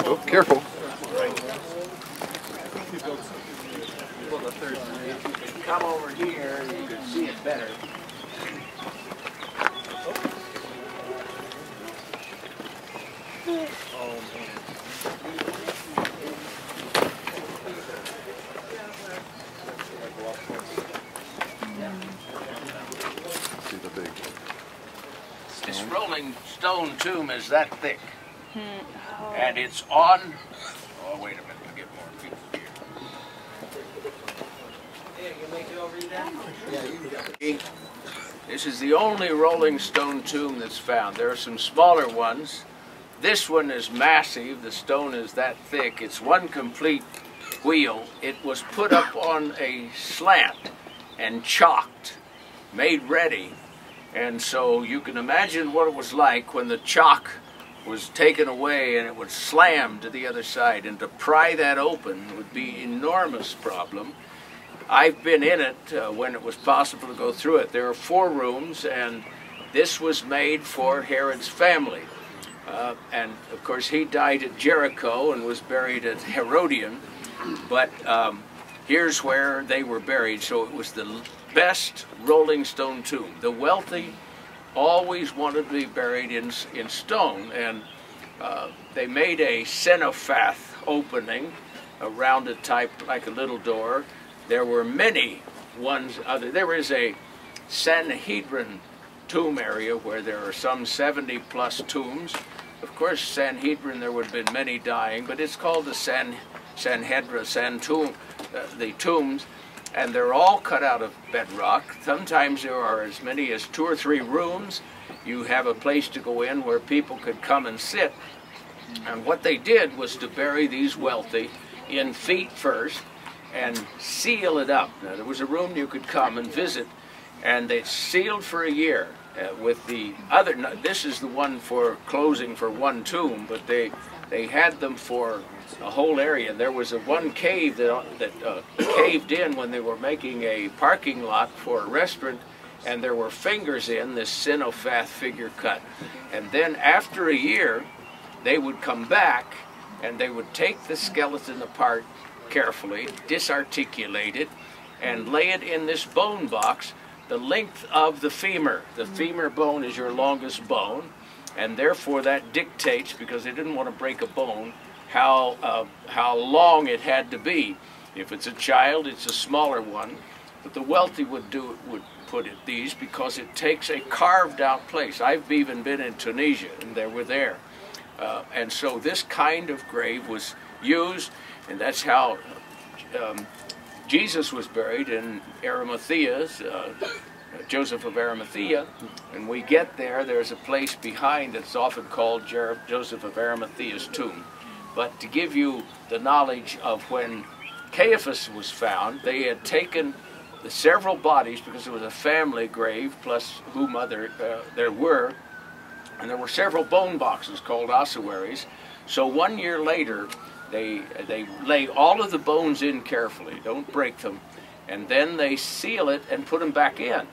Oh, careful. Come over here, you can see it better. See the big This rolling stone tomb is that thick. And it's on, oh wait a minute, I'll get more people here. This is the only rolling stone tomb that's found. There are some smaller ones. This one is massive, the stone is that thick. It's one complete wheel. It was put up on a slant and chalked, made ready. And so you can imagine what it was like when the chalk was taken away and it would slam to the other side, and to pry that open would be an enormous problem. I've been in it when it was possible to go through it. There are 4 rooms, and this was made for Herod's family. And of course he died at Jericho and was buried at Herodion, but here's where they were buried. So it was the best rolling stone tomb. The wealthy always wanted to be buried in stone, and they made a cenotaph opening, a rounded type like a little door. There were many ones other. There is a Sanhedrin tomb area where there are some 70 plus tombs. Of course, Sanhedrin, there would have been many dying, but it's called the Sanhedrin, the tombs, and they're all cut out of bedrock. Sometimes there are as many as 2 or 3 rooms. You have a place to go in where people could come and sit. And what they did was to bury these wealthy in feet first and seal it up. Now, there was a room you could come and visit, and they sealed for a year. With the other, this is the one for closing for one tomb, but they had them for a whole area. There was one cave that caved in when they were making a parking lot for a restaurant, and there were fingers in this cenotaph figure cut. And then after a year, they would come back and they would take the skeleton apart carefully, disarticulate it, and lay it in this bone box the length of the femur. The femur bone is your longest bone, and therefore that dictates, because they didn't want to break a bone, how long it had to be. If it's a child, it's a smaller one, but the wealthy would put it these because it takes a carved out place. I've even been in Tunisia, and they were there. And so this kind of grave was used, and that's how Jesus was buried in Arimathea's, Joseph of Arimathea. When we get there, there's a place behind that's often called Joseph of Arimathea's tomb. But to give you the knowledge of when Caiaphas was found, they had taken the several bodies, because it was a family grave, plus whom other there were, and there were several bone boxes called ossuaries. So 1 year later, they lay all of the bones in carefully, don't break them, and then they seal it and put them back in.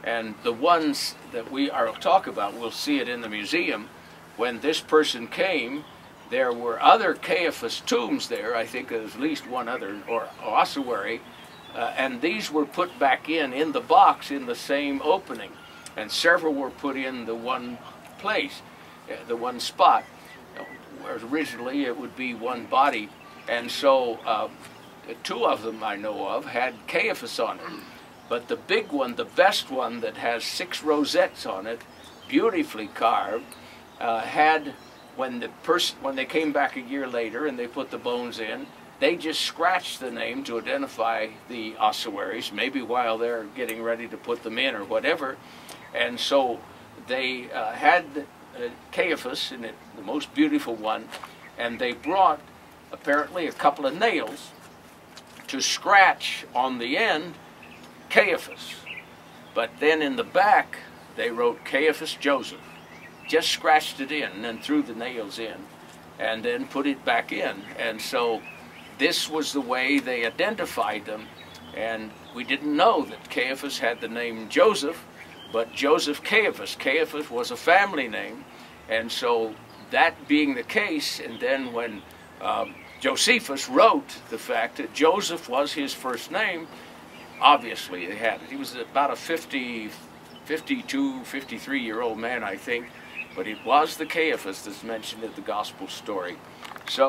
And the ones that we are talk about, we'll see it in the museum. When this person came, there were other Caiaphas tombs there. I think there's at least one other, or ossuary, and these were put back in the box in the same opening, and several were put in the one place, the one spot. Whereas originally it would be one body, and so 2 of them I know of had Caiaphas on it. But the big one, the best one that has 6 rosettes on it, beautifully carved, had, when they came back a year later and they put the bones in, they just scratched the name to identify the ossuaries, maybe while they're getting ready to put them in or whatever. And so they had Caiaphas in it, the most beautiful one, and they brought apparently a couple of nails to scratch on the end Caiaphas. But then in the back they wrote Caiaphas Joseph, just scratched it in and then threw the nails in and then put it back in. And so this was the way they identified them, and we didn't know that Caiaphas had the name Joseph, but Joseph Caiaphas. Caiaphas was a family name, and so that being the case, and then when Josephus wrote the fact that Joseph was his first name, obviously they had it. He was about a 52, 53-year-old man, I think, but it was the Caiaphas that's mentioned in the gospel story. So